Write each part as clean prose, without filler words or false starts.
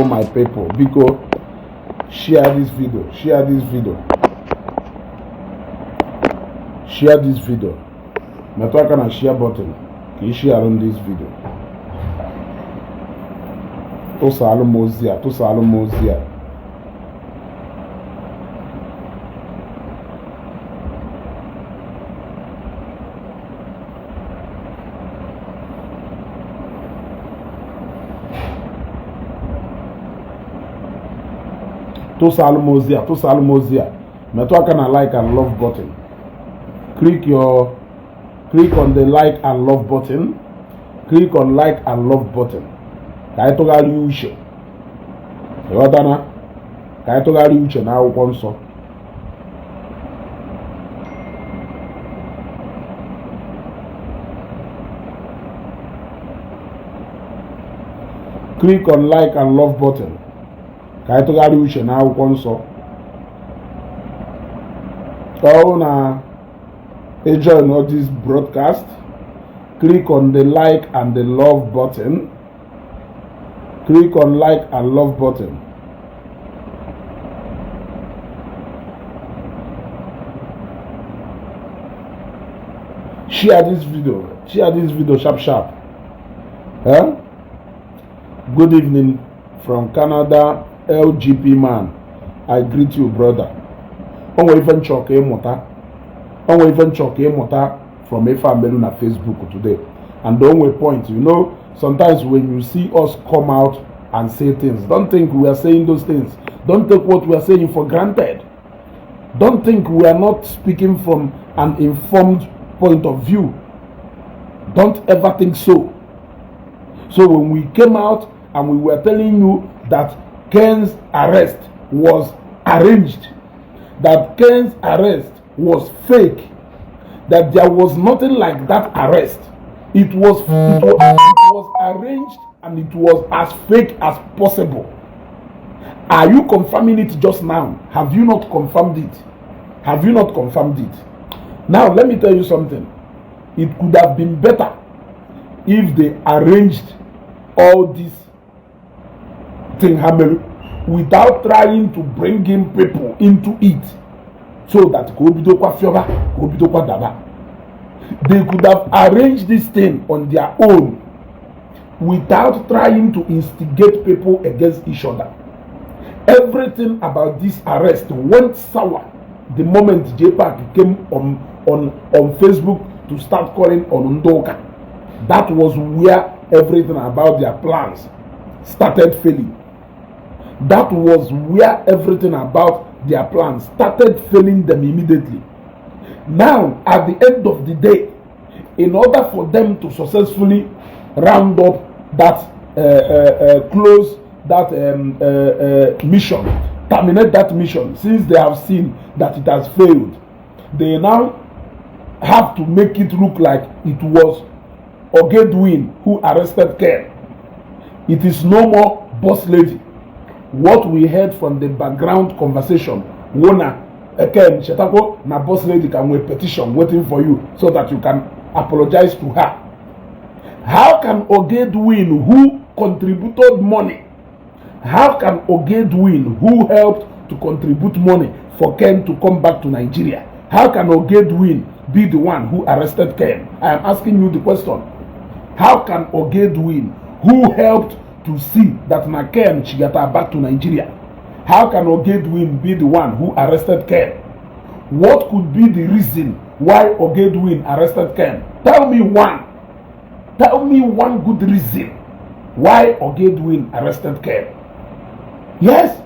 my people, because share this video, share this video. Metụ aka na share button ka ị share this video. Tụsaalụ m ozi a, tụsaalụ m ozi a. Tụsaalụ m ozi a, tụsaalụ m ozi a. Metụ aka na like and love button. Click on the like and love button. Click on like and love button. Ka anyị tụgharịa uche. Ịghọtana? Ka anyị tụgharịa uche n'akwụkwọ nsọ. Click on like and love button. Ka anyị tụgharịa uche n'akwụkwọ nsọ. Ọ na join all this broadcast, click on the like and the love button. Click on like and love button. Share this video sharp. Huh? Good evening from Canada, LGP man. I greet you, brother. Onwe even chọọ ka ịmụta from Ife Amelu na Facebook today. And the only point, sometimes when you see us come out and say things, don't think we are saying those things. Don't take what we are saying for granted. Don't think we are not speaking from an informed point of view. Don't ever think so. So when we came out and we were telling you that Ken's arrest was arranged, that Ken's arrest was fake, that there was nothing like that arrest. It was arranged and it was as fake as possible. Are you confirming it just now? Have you not confirmed it? Have you not confirmed it? Now let me tell you something. It could have been better if they arranged all this thing without trying to bring in people into it. So that they could have arranged this thing on their own without trying to instigate people against each other. Everything about this arrest went sour the moment Jpac came on Facebook to start calling on Ndoka. That was where everything about their plans started failing. That was where everything about their plans started failing them immediately. Now, at the end of the day, in order for them to successfully round up that, close that mission, terminate that mission, since they have seen that it has failed, they now have to make it look like it was Ogedwin who arrested Ken. It is no more boss lady. What we heard from the background conversation, Wona Ken Shetako na boss lady can wait petition waiting for you so that you can apologize to her. How can Ogedwin, who contributed money, how can Ogedwin, who helped to contribute money for Ken to come back to Nigeria, how can Ogedwin be the one who arrested Ken? I am asking you the question. How can Ogedwin, who helped to see that Ken Chigata back to Nigeria, how can Ogedwin be the one who arrested Ken? What could be the reason why Ogedwin arrested Ken? Tell me one. Tell me one good reason why Ogedwin arrested Ken. Yes,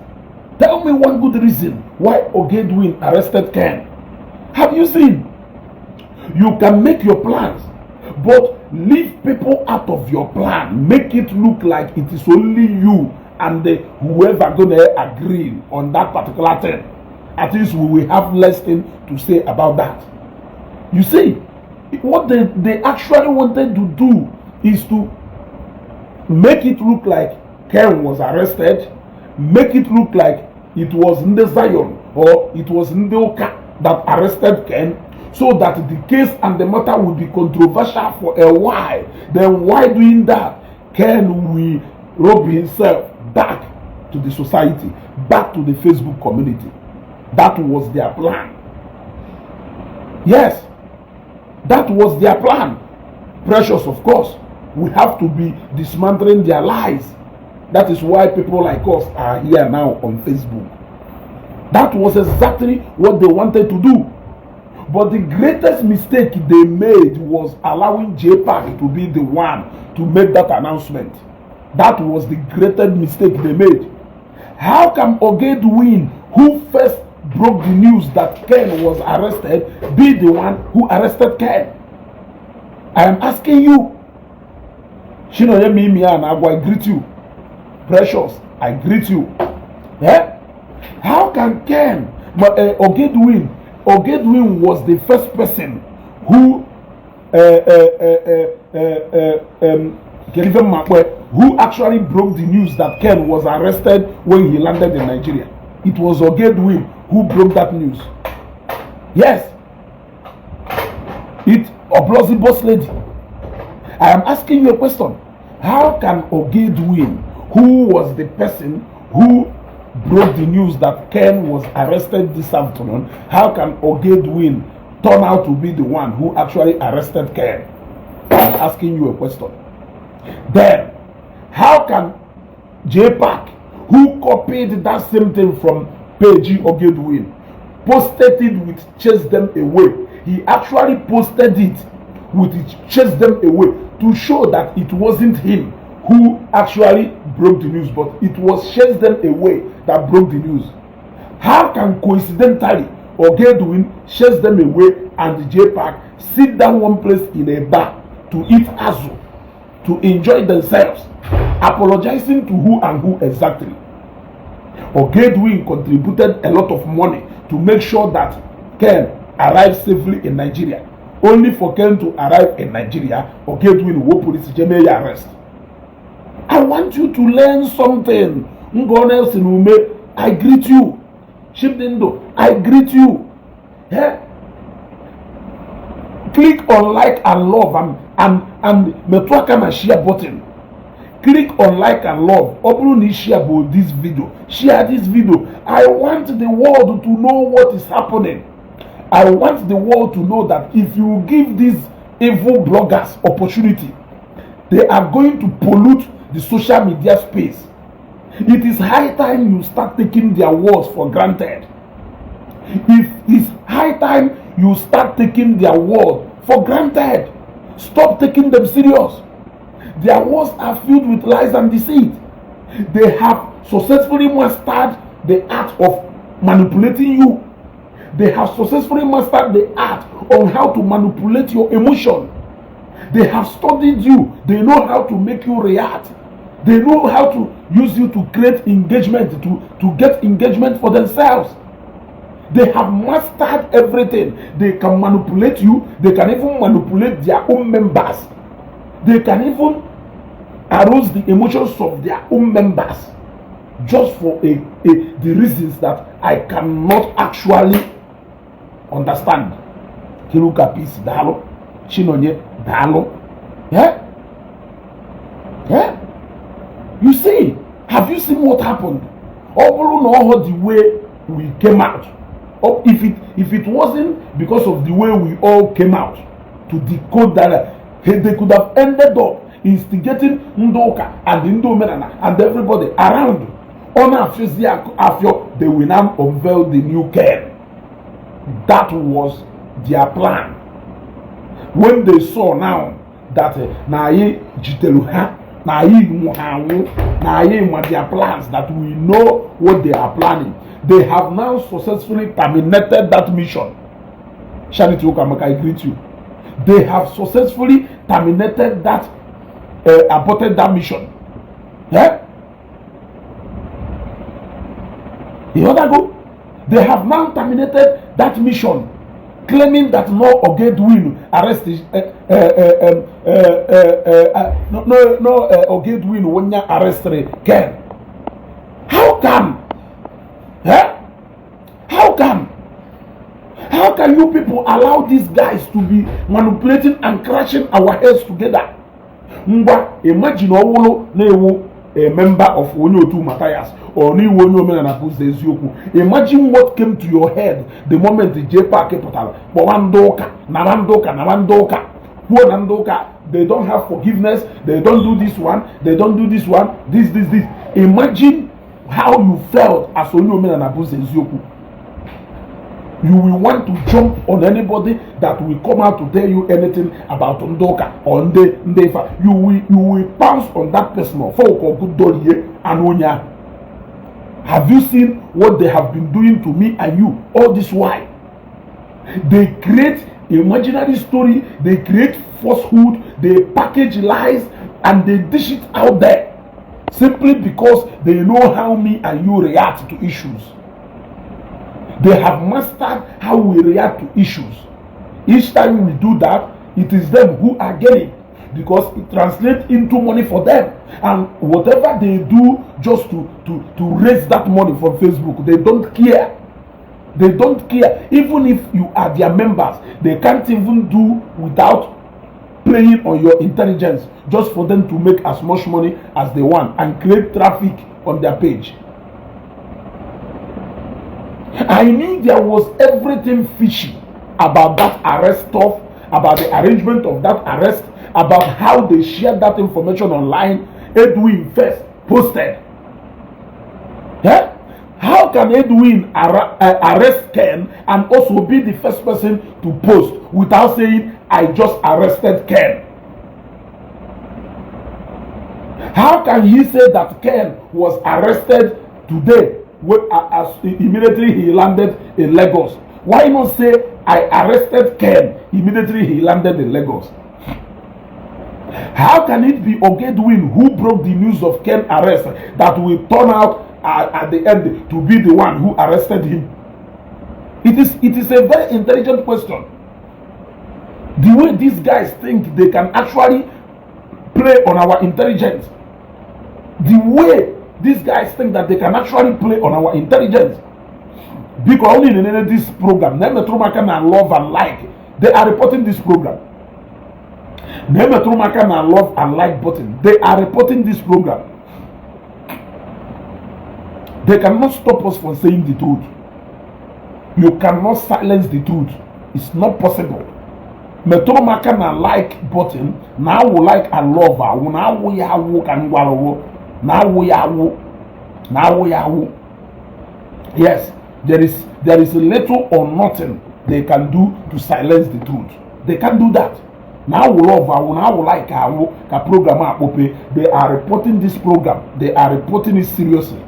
tell me one good reason why Ogedwin arrested Ken. Have you seen? You can make your plans, but leave people out of your plan. Make it look like it is only you and whoever gonna agree on that particular thing. At least we will have less thing to say about that. You see, what they actually wanted to do is to make it look like Ken was arrested, make it look like it was Nde Zion or it was Ndeoka that arrested Ken, so that the case and the matter will be controversial for a while. Then why doing that? Ken will rob himself back to the society, back to the Facebook community. That was their plan. Yes, that was their plan. Precious, of course. We have to be dismantling their lies. That is why people like us are here now on Facebook. That was exactly what they wanted to do. But the greatest mistake they made was allowing Jpac to be the one to make that announcement. That was the greatest mistake they made. How can Ogedwin, who first broke the news that Ken was arrested, be the one who arrested Ken? I am asking you. Shinoye Mimian, I greet you. Precious, I greet you. Yeah? How can Ken, Ogedwin was the first person who who actually broke the news that Ken was arrested when he landed in Nigeria. It was Ogedwin who broke that news. Yes. It's Oblozi boss lady. I am asking you a question. How can Ogedwin, who was the person who broke the news that Ken was arrested this afternoon, how can Ogedwin turn out to be the one who actually arrested Ken? I'm asking you a question. Then, how can Jpac, who copied that same thing from Page Ogedwin, posted it with chase them away? He actually posted it with chase them away to show that it wasn't him who actually broke the news, but it was chase them away that broke the news. How can coincidentally Ogedwin chase them away and Jpac sit down one place in a bar to eat azu, to enjoy themselves, apologizing to who and who exactly? Ogedwin contributed a lot of money to make sure that Ken arrived safely in Nigeria. Only for Ken to arrive in Nigeria, Ogedwin will police arrest. I want you to learn something. I greet you. Shibdindo, I greet you. Yeah? Click on like and love and metwaka na share button. Click on like and love. Open share about this video. Share this video. I want the world to know what is happening. I want the world to know that if you give these evil bloggers opportunity, they are going to pollute the social media space. It is high time you start taking their words for granted. It's high time you start taking their word for granted. Stop taking them serious. Their words are filled with lies and deceit. They have successfully mastered the art of manipulating you. They have successfully mastered the art on how to manipulate your emotion. They have studied you. They know how to make you react. They know how to use you to create engagement, to get engagement for themselves. They have mastered everything. They can manipulate you. They can even manipulate their own members. They can even arouse the emotions of their own members just for the reasons that I cannot actually understand. Kiruka peace dalo, Chinonye dalo. Yeah? Yeah? You see, have you seen what happened? Obulu know the way we came out. Or if it wasn't because of the way we all came out to decode that, they could have ended up instigating Ndoka and Indomenana and everybody around. On after they will now unveil the new Ken. That was their plan. When they saw now that Naye Jiteluha, Naye Muhawu, Naye their plans, that we know what they are planning, they have now successfully terminated that mission. Charity Okamaka, I greet you. They have successfully terminated that, aborted that mission. Yeah? The other go, they have now terminated that mission, claiming that no Ogedwin arrested, Ogedwin when you arrested Ken. How come? Eh? How come? How can you people allow these guys to be manipulating and crashing our heads together? Imagine Owolo Newu a member of Onyotu Matthias or Ni Wonyomen and Apus Ezioku. Imagine what came to your head the moment the Jpac portal. Namandoka, they don't have forgiveness, they don't do this one, they don't do this one, this. Imagine how you felt as Onyomen and Apus Ezioku. You will want to jump on anybody that will come out to tell you anything about Ndoka or Ndefa. You will pounce on that person or Anonya. Have you seen what they have been doing to me and you all this while? They create imaginary story, they create falsehood, they package lies, and they dish it out there simply because they know how me and you react to issues. They have mastered how we react to issues. Each time we do that, it is them who are getting, because it translates into money for them. And whatever they do just to raise that money from Facebook, they don't care. They don't care. Even if you are their members, they can't even do without playing on your intelligence just for them to make as much money as they want and create traffic on their page. I knew there was everything fishy about that arrest stuff, about the arrangement of that arrest, about how they shared that information online. Edwin first posted. Yeah? How can Edwin arrest Ken and also be the first person to post without saying, I just arrested Ken? How can he say that Ken was arrested today as immediately he landed in Lagos? Why not say, I arrested Ken immediately he landed in Lagos? How can it be Ogedwin who broke the news of Ken arrest that will turn out at the end to be the one who arrested him? It is a very intelligent question. The way these guys think they can actually play on our intelligence, the way these guys think that they can actually play on our intelligence, because only in this program, Nemetromaka and Love and Like, they are reporting this program. Nemetromaka and Love and Like button, they are reporting this program. They cannot stop us from saying the truth. You cannot silence the truth. It's not possible. Metromaka and Like button, now we like and love, now we are walk and wallow. Now we are. Yes, there is little or nothing they can do to silence the truth. They can't do that. Now we love, now we like our program. They are reporting this program. They are reporting it seriously.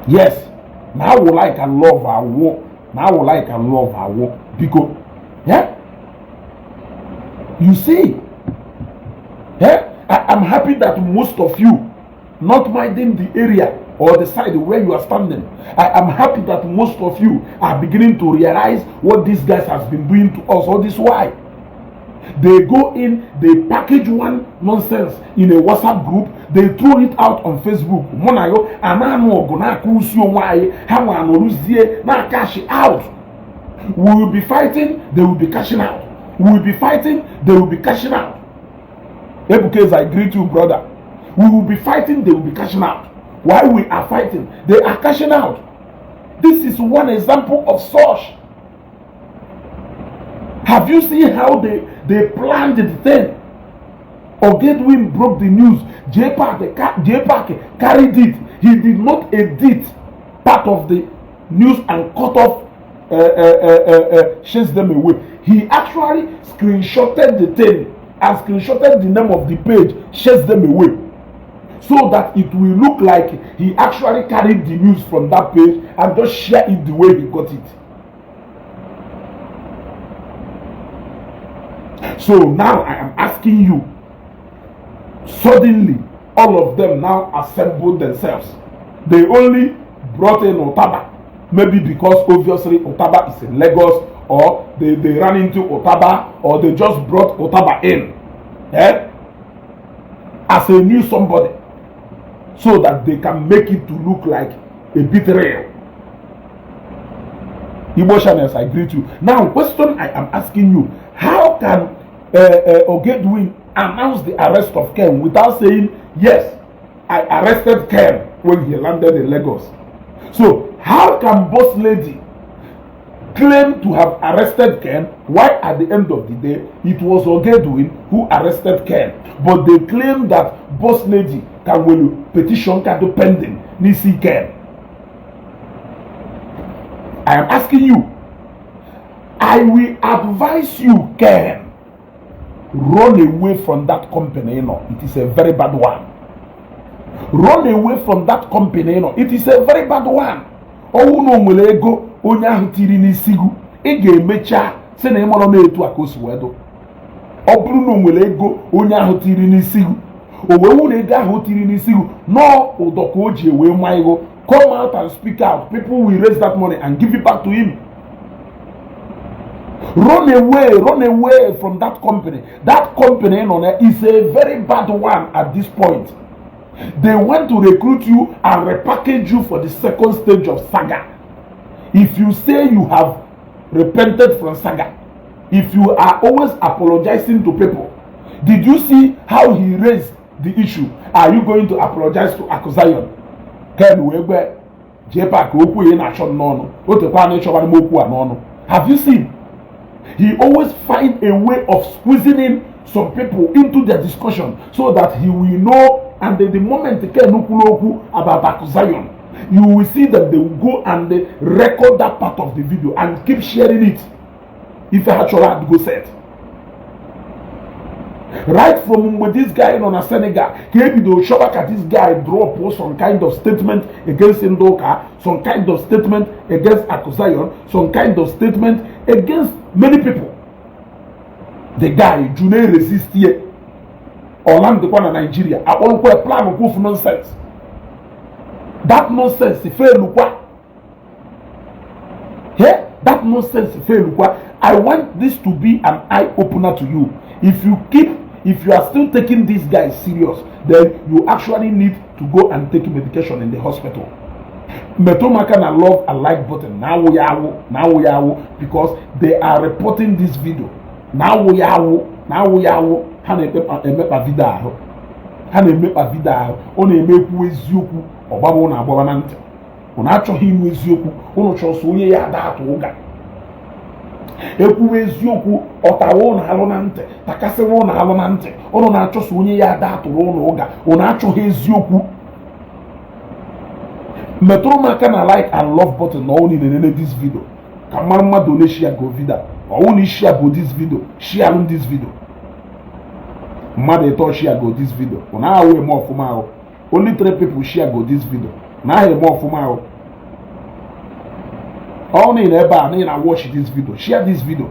Yes, now we like and love our work. Now we like and love our work. Because, yeah, you see, yeah. I'm happy that most of you, not minding the area or the side where you are standing, I am happy that most of you are beginning to realize what these guys have been doing to us all this while. They go in, they package one nonsense in a WhatsApp group, they throw it out on Facebook. Cash out. We will be fighting, they will be cashing out. We will be fighting, they will be cashing out. Because I greet you, brother. We will be fighting, they will be cashing out. While we are fighting, they are cashing out. This is one example of such. Have you seen how they planned the thing? Ogedwin broke the news. Jpac carried it. He did not edit part of the news and cut off, chase them away. He actually screenshotted the thing and screenshotted the name of the page, chase them away, so that it will look like he actually carried the news from that page and just share it the way he got it. So now I am asking you, suddenly all of them now assembled themselves. They only brought in Otaba, maybe because obviously Otaba is in Lagos, or they ran into Otaba, or they just brought Otaba in as a new somebody, so that they can make it to look like a betrayal. Igbo channels, I greet you. Now, question I am asking you, how can Ogedwin announce the arrest of Ken without saying, yes, I arrested Ken when he landed in Lagos. So how can Boss Lady claim to have arrested Ken, while at the end of the day it was Ogedwin who arrested Ken? But they claim that Boss Lady can will petition kado pending nisi Ken. I am asking you, I will advise you, Ken, run away from that company. You know, it is a very bad one. Run away from that company. You know, it is a very bad one. Oh no, nwere ego onye ahụ tiri n'isigu ị ga-emecha sị na ịmọrọ na-etu aka o si wee dụ. Ọ bụrụ na o nwere ego onye ahụ tiri n'isigu o wee wụ na ego ahụ tiri n'isigu nọọ ụdọ ka o ji wee ma ego, come out and speak out. People will raise that money and give it back to him. Run away from that company. That company, you know, is a very bad one at this point. They want to recruit you and repackage you for the second stage of saga. If you say you have repented from saga, if you are always apologizing to people, did you see how he raised the issue? Are you going to apologize to Akuzayon? Have you seen? He always find a way of squeezing in some people into their discussion so that he will know. And the moment they can about Akuzayon, you will see that they will go and they record that part of the video and keep sharing it. If I actually had to go set. Right from with this guy on a Senegal, maybe they'll show back at this guy drop some kind of statement against Ndoka, some kind of statement against Akuzayon, some kind of statement against many people. The guy, June resist here. Orlando in Nigeria, I want to plan of nonsense. That nonsense, if you yeah, that nonsense, if you I want this to be an eye opener to you. If you are still taking these guys serious, then you actually need to go and take medication in the hospital. Metomaka na love and like button now we are because they are reporting this video. Now we are ha na-emepa vidio ahụ, ha na-emepa vidio ahụ, ọ na-emekwu eziokwu ọgbaba ụnụ agbaba na ntị. Ụnụ achọghị inwe eziokwu, ụnụ chọsọ onye ya ada atụ ụga. Ekwuwe eziokwu ọtawa ụnụ alụ na ntị, takasịwa ụnụ alụ na ntị, ụnụ na-achọsọ onye ya ada atụrụ ụnụ ụga, ụnụ achọghị eziokwu. Metụrụ m aka na like and love button na ọ na-enene this video ka mmadụ ole share go video. Ọ na share go this video, share this video. Mother thought share go this video. Now we more for my only 3 people share go this video. Now I more for my only in a bar, I watch this video. Share this video.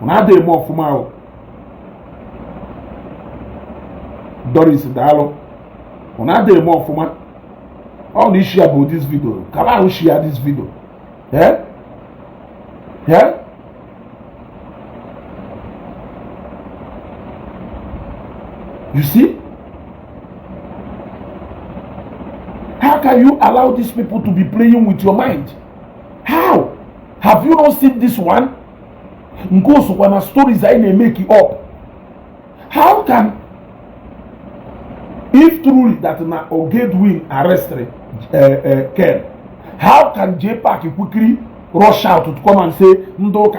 Now they more for my Doris Dalo. Now they more for my only share go this video. Come on, share this video. Yeah? Yeah? You see? How can you allow these people to be playing with your mind? How? Have you not seen this one? Ngoso wana stories I may make it up. How can, if truly that na Ogedwin arrested Ken, how can Jpac quickly rush out to come and say Ndoka,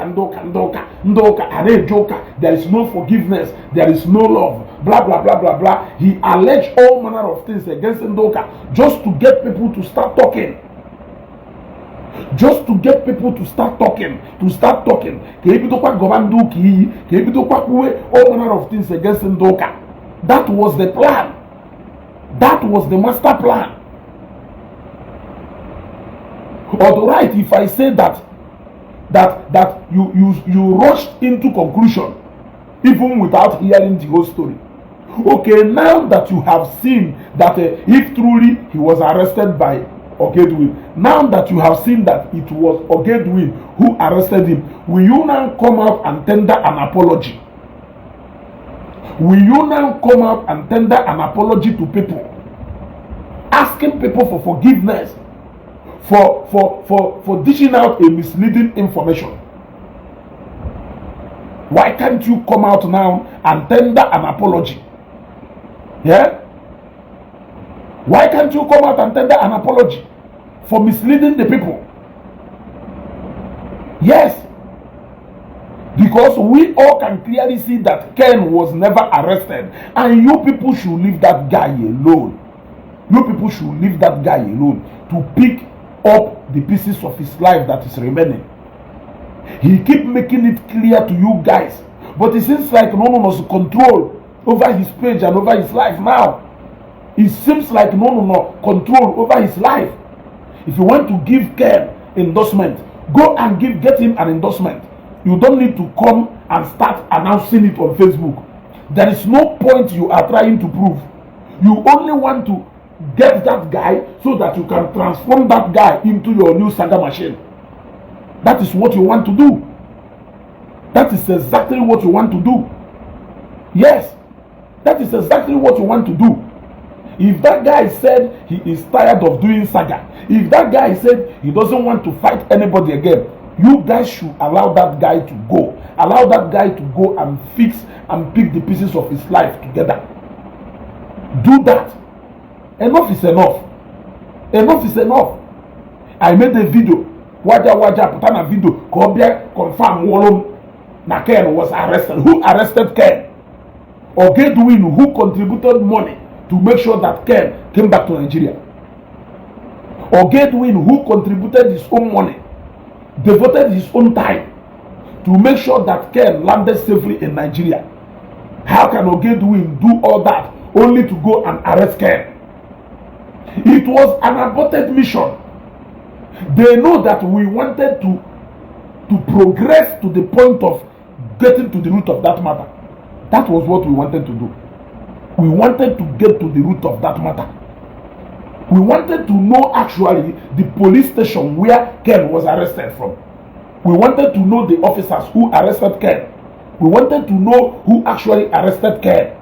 are joker, there is no forgiveness, there is no love, blah blah blah blah blah. He alleged all manner of things against Ndoka just to get people to start talking. Just to get people to start talking. All manner of things against Ndoka. That was the plan. That was the master plan. Alright, if I say that you rushed into conclusion even without hearing the whole story. Okay, now that you have seen that if truly he was arrested by Ogedwin, now that you have seen that it was Ogedwin who arrested him, will you now come out and tender an apology? Will you now come out and tender an apology to people, asking people for forgiveness for dishing out a misleading information? Why can't you come out now and tender an apology? Yeah? Why can't you come out and tender an apology for misleading the people? Yes. Because we all can clearly see that Ken was never arrested. And you people should leave that guy alone. You people should leave that guy alone to pick up the pieces of his life that is remaining. He keep making it clear to you guys. But it seems like no one has control over his page and over his life now. It seems like no one control over his life. If you want to give Ken endorsement, go and get him an endorsement. You don't need to come and start announcing it on Facebook. There is no point you are trying to prove. You only want to get that guy so that you can transform that guy into your new saga machine. That is what you want to do. That is exactly what you want to do. Yes, that is exactly what you want to do. If that guy said he is tired of doing saga, if that guy said he doesn't want to fight anybody again, you guys should allow that guy to go. Allow that guy to go and fix and pick the pieces of his life together. Do that. Enough is enough. Enough is enough. I made a video. Waja put on a video. Confirm Wolom na Ken was arrested. Who arrested Ken? Or Gedwin, who contributed money to make sure that Ken came back to Nigeria? Or Gedwin, who contributed his own money, devoted his own time to make sure that Ken landed safely in Nigeria? How can Ogedwin do all that only to go and arrest Ken? It was an aborted mission. They know that we wanted to progress to the point of getting to the root of that matter. That was what we wanted to do. We wanted to get to the root of that matter. We wanted to know actually the police station where Ken was arrested from. We wanted to know the officers who arrested Ken. We wanted to know who actually arrested Ken.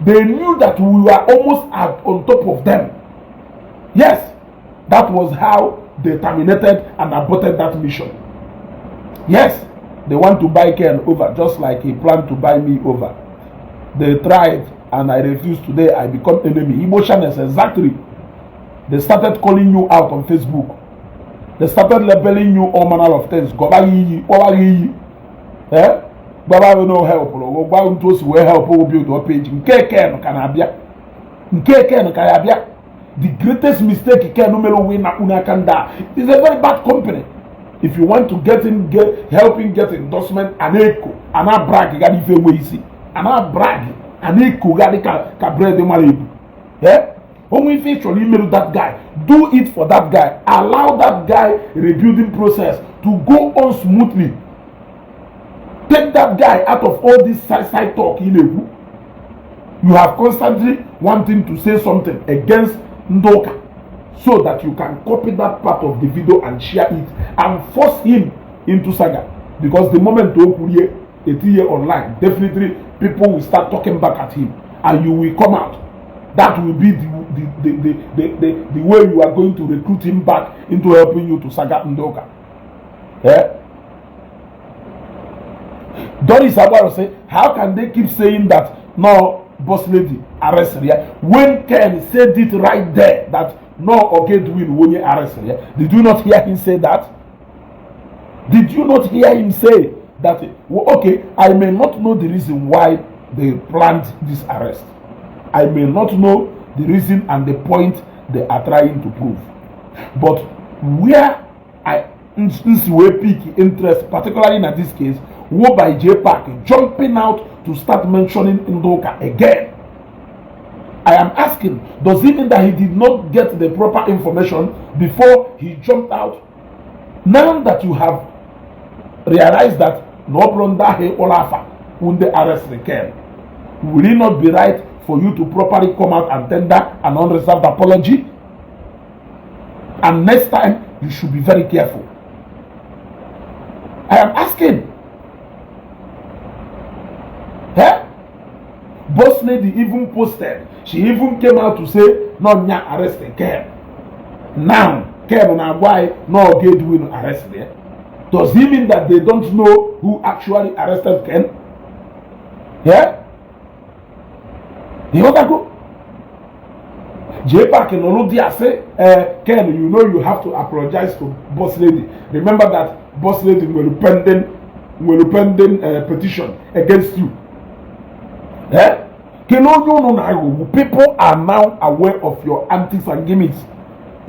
They knew that we were almost on top of them. Yes, that was how they terminated and aborted that mission. Yes, they want to buy Ken over just like he planned to buy me over. They tried and I refused. Today I become enemy. Emotionless, exactly. They started calling you out on Facebook. They started labeling you all manner of things. Eh? Baba will no help. Baba will help. Will build your page. The greatest mistake Ken numero win na unakanda. It's a very bad company. If you want to help him get endorsement, aneko, ana brag gadi fe weisi, ana brag, aneko gadi ka bread de malebu. Yeah. When if actually email that guy, do it for that guy. Allow that guy rebuilding process to go on smoothly. Take that guy out of all this side talk. You have constantly wanting to say something against Ndoka so that you can copy that part of the video and share it and force him into saga. Because the moment to Okuye a online, definitely people will start talking back at him and you will come out. That will be the way you are going to recruit him back into helping you to saga Ndoka. Yeah? Doris Abaro say, how can they keep saying that no boss lady arrest her when Ken said it right there that no Ogedwin won't arrest her? Did you not hear him say that? Did you not hear him say that? Well, okay, I may not know the reason why they planned this arrest. I may not know the reason and the point they are trying to prove. But where I pick interest, particularly in this case, wo by Jpac jumping out to start mentioning Ndoka again. I am asking, does it mean that he did not get the proper information before he jumped out? Now that you have realized that no blonda he olafa when they arrest the Ken, will it not be right for you to properly come out and tender an unreserved apology? And next time you should be very careful. I am asking. Boss lady even posted. She even came out to say, no, nya arrested Ken. Now, Ken on why no Gedwin arrested. Does it mean that they don't know who actually arrested Ken? Yeah? You know that go? Jpac and Olodia say, Ken, you know you have to apologize to Boss Lady. Remember that Boss Lady will pending petition against you. Yeah? People are now aware of your antics and gimmicks.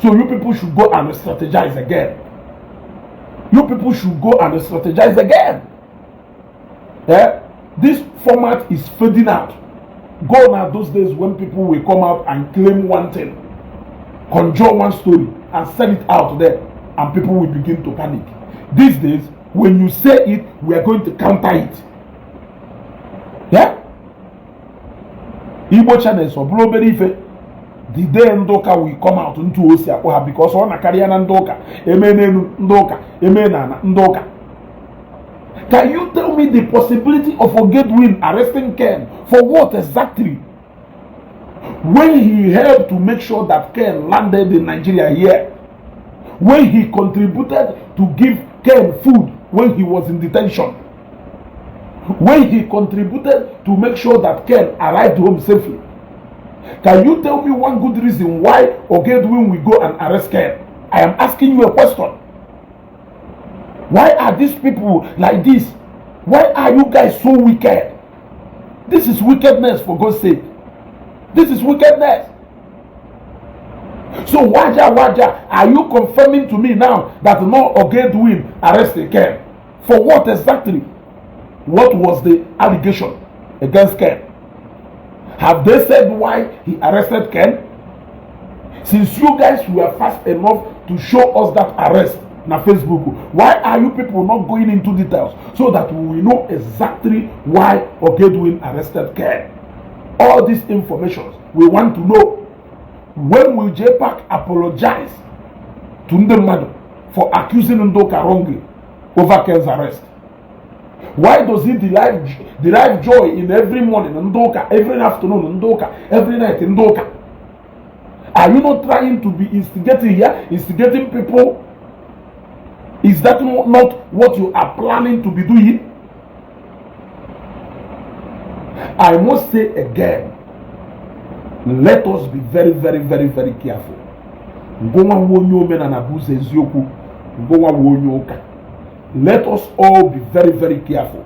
So you people should go and strategize again. You people should go and strategize again. Yeah? This format is fading out. Gone are those days when people will come out and claim one thing, conjure one story, and send it out there, and people will begin to panic. These days, when you say it, we are going to counter it. Yeah? Igbo channels or Blueberry Ife, the day Ndoka will come out into Osiakoha because on a carrier Ndoka, Emene Ndoka, Emena Ndoka. Can you tell me the possibility of Ogedwin arresting Ken for what exactly? When he helped to make sure that Ken landed in Nigeria here, when he contributed to give Ken food when he was in detention, when he contributed to make sure that Ken arrived home safely. Can you tell me one good reason why Ogedwin will go and arrest Ken? I am asking you a question. Why are these people like this? Why are you guys so wicked? This is wickedness, for God's sake. This is wickedness. So Waja, are you confirming to me now that no Ogedwin arrested Ken? For what exactly? What was the allegation against Ken? Have they said why he arrested Ken? Since you guys were fast enough to show us that arrest on Facebook, why are you people not going into details so that we will know exactly why Ogedwin arrested Ken? All these information we want to know. When will Jpac apologize to Ndemadu for accusing Ndoka wrongly over Ken's arrest? Why does he derive joy in every morning Ndoka, every afternoon Ndoka, every night Ndoka? Are you not trying to be instigating here, instigating people? Is that not what you are planning to be doing? I must say again, let us be very, very, very, very careful. Let us all be very, very careful.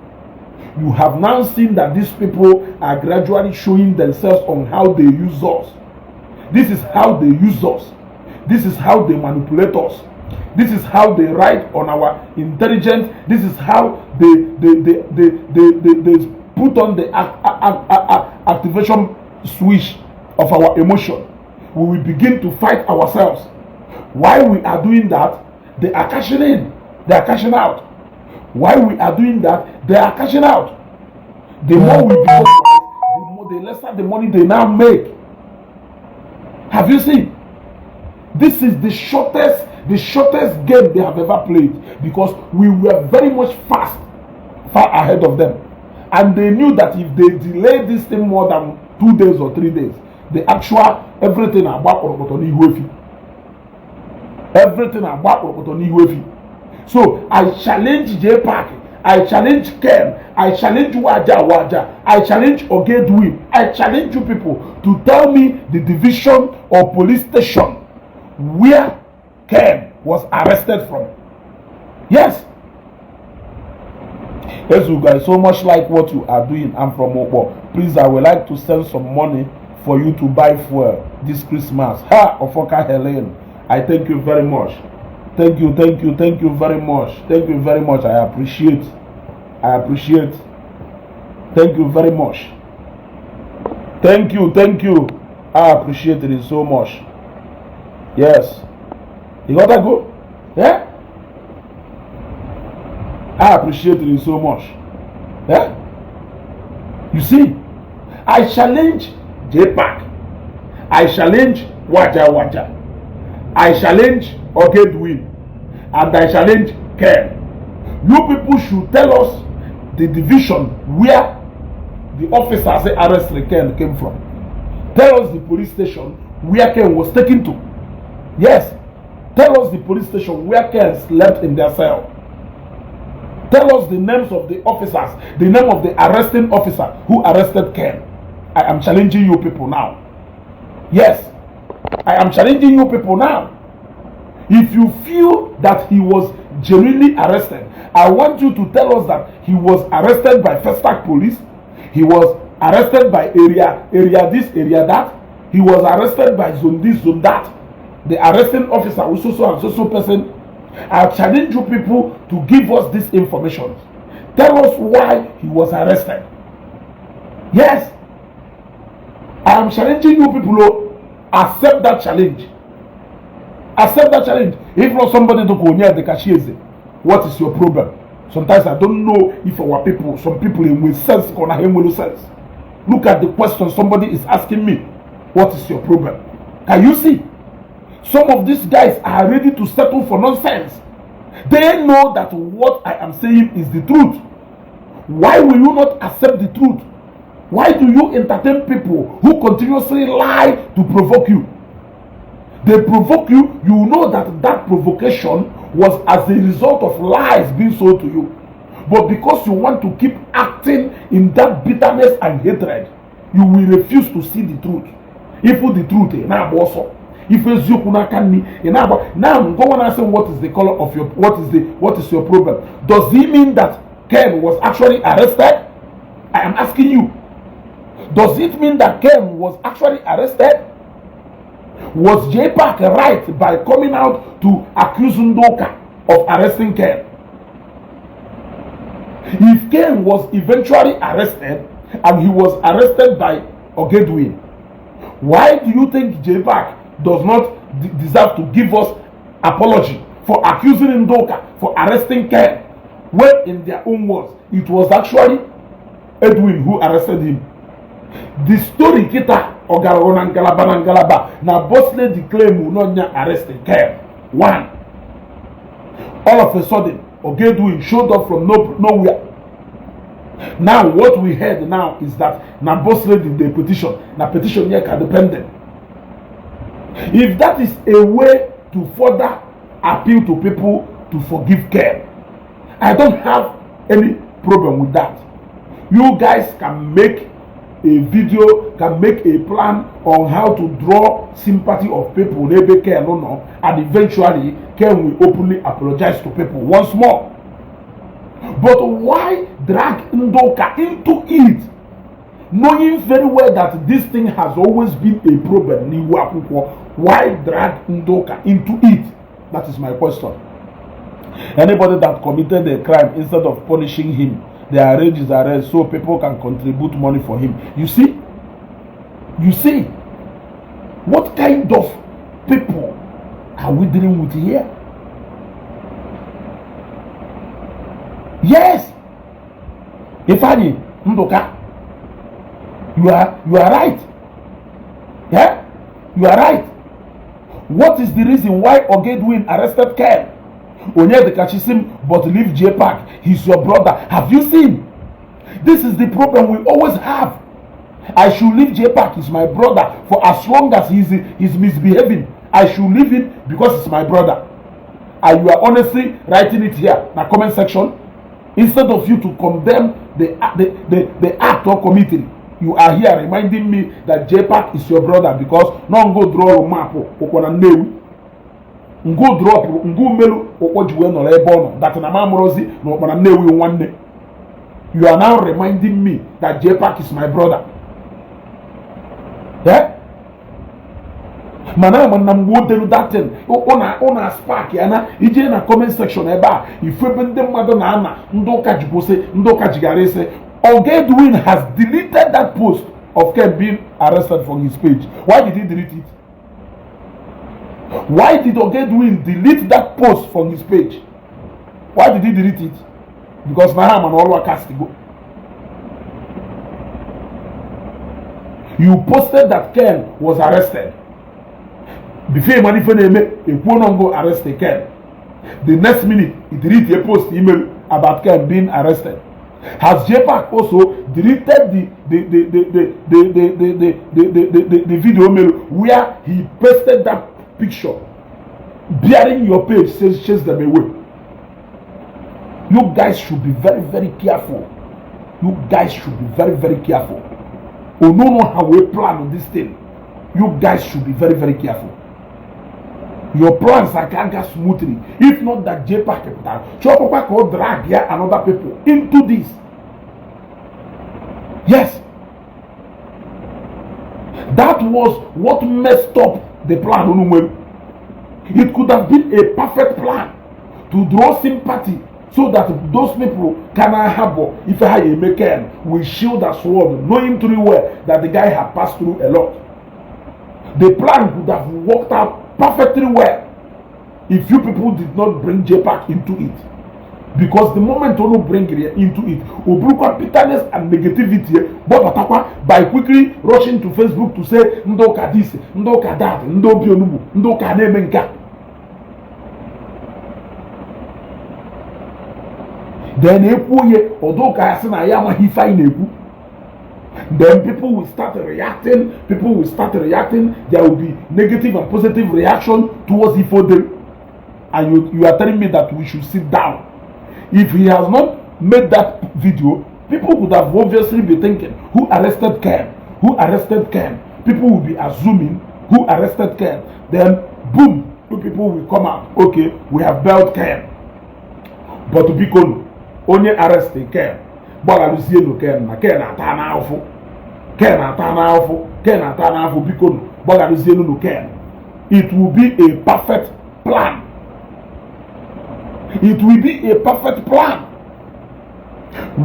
You have now seen that these people are gradually showing themselves on how they use us. This is how they use us. This is how they manipulate us. This is how they write on our intelligence. This is how they put on the activation switch of our emotion. We will begin to fight ourselves. While we are doing that, they are cashing in. They are cashing out. While we are doing that, they are cashing out. The more we become wise, the lesser the money they now make. Have you seen? This is the shortest game they have ever played, because we were very much far ahead of them, and they knew that if they delay this thing more than 2 days or 3 days, the actual everything about So I challenge Jpac, I challenge Ken, I challenge Waja, I challenge Ogedwin, I challenge you people to tell me the division or police station where Ken was arrested from. Yes. Yes, you guys so much like what you are doing. I'm from Obo. Please, I would like to send some money for you to buy fuel this Christmas. Ha, Ofoka Helen. I thank you very much. Thank you very much. Thank you very much. I appreciate. Thank you very much. Thank you. I appreciate it so much. Yes. You got that go? Yeah? I appreciate it so much. Yeah? You see, I challenge Jpac. I challenge Waja. I challenge Ogedwin. And I challenge Ken. You people should tell us the division where the officers arrested Ken came from. Tell us the police station where Ken was taken to. Yes. Tell us the police station where Ken slept in their cell. Tell us the names of the officers, the name of the arresting officer who arrested Ken. I am challenging you people now. Yes, I am challenging you people now. If you feel that he was genuinely arrested, I want you to tell us that he was arrested by Festac police, he was arrested by area this, area that, he was arrested by zone this, zone that. The arresting officer was so and so person. I challenge you people to give us this information. Tell us why he was arrested. Yes, I am challenging you people to accept that challenge. Accept that challenge. If not somebody to go near the cashier, what is your problem? Sometimes I don't know if our people, some people in with sense, gonna have with sense. Look at the question somebody is asking me. What is your problem? Can you see? Some of these guys are ready to settle for nonsense. They know that what I am saying is the truth. Why will you not accept the truth? Why do you entertain people who continuously lie to provoke you? They provoke you, you know that that provocation was as a result of lies being sold to you. But because you want to keep acting in that bitterness and hatred, you will refuse to see the truth. If the truth is now also, if it's you now go on and say what is the color of your what is your problem? Does it mean that Ken was actually arrested? I am asking you. Does it mean that Ken was actually arrested? Was Jpac right by coming out to accuse Ndoka of arresting Ken? If Ken was eventually arrested and he was arrested by Ogedwin, why do you think Jpac does not deserve to give us apology for accusing Ndoka for arresting Ken, when in their own words it was actually Edwin who arrested him? The story kita Ogarona Ngalaba na boss lady claim will not arrested Ken. One, all of a sudden Ogedwin showed up from nowhere. Now what we heard now is that na boss lady the petition here can dependent. If that is a way to further appeal to people to forgive Ken, I don't have any problem with that. You guys can make a video, can make a plan on how to draw sympathy of people, and eventually Ken will openly apologize to people once more. But why drag Ndoka into it, knowing very well that this thing has always been a problem? Why drag Ndoka into it? That is my question. Anybody that committed a crime, instead of punishing him, they arrange his arrest so people can contribute money for him. You see? You see? What kind of people are we dealing with here? Yes. Ifani Ndoka, you are right. Yeah? You are right. What is the reason why Ogedwin arrested Ken? Onye the Kachisim but leave Jpac. He's your brother. Have you seen? This is the problem we always have. I should leave Jpac. He's my brother. For as long as he's misbehaving, I should leave him because it's my brother. And you are honestly writing it here in the comment section. Instead of you to condemn the act or committee, you are here reminding me that Jpac is your brother because no go draw a map or go drop go melu or no ebono that na mamrozi no okpana nnewi nwanne. You are now reminding me that Jpac is my brother. Yeah? Mana manam go tell that thing ona spark yana ije na comment section eba ifebe ndị mmadụ na ana Ndoka jipose Ndoka jigarese. Ogedwin has deleted that post of Ken being arrested from his page. Why did he delete it? Why did Ogedwin delete that post from his page? Why did he delete it? Because Naham and all cast to go. You posted that Ken was arrested. Before you go arrest Ken, the next minute he deleted a post email about Ken being arrested. Has Jpac also deleted the video mail where he pasted that picture bearing your page says chase them away? You guys should be very, very careful. You guys should be very, very careful. Oh, no, how we plan on this thing. You guys should be very, very careful. Your plans are can't go smoothly. If not that Jpac will drag here and other people into this. Yes. That was what messed up the plan. It could have been a perfect plan to draw sympathy so that those people can harbor if I make will shield a sword, knowing very well that the guy had passed through a lot. The plan would have worked out perfectly well if you people did not bring Jpac into it. Because the moment you bring it into it, Obruka bitterness and negativity, but by quickly rushing to Facebook to say Ndoka this, Ndoka that, Ndobionubu, Ndoka Nemenka. Then then people will start reacting. There will be negative and positive reaction towards it for them. And you are telling me that we should sit down. If he has not made that video, people would have obviously been thinking, who arrested Ken? Who arrested Ken? People will be assuming who arrested Ken. Then boom, two people will come out. Okay, we have bailed Ken. But to be called only arrested Ken. But I will see no Ken. Ken atana awful. Ken atana awful. Ken atana awful. Because but I will see no Ken. It will be a perfect plan. It will be a perfect plan.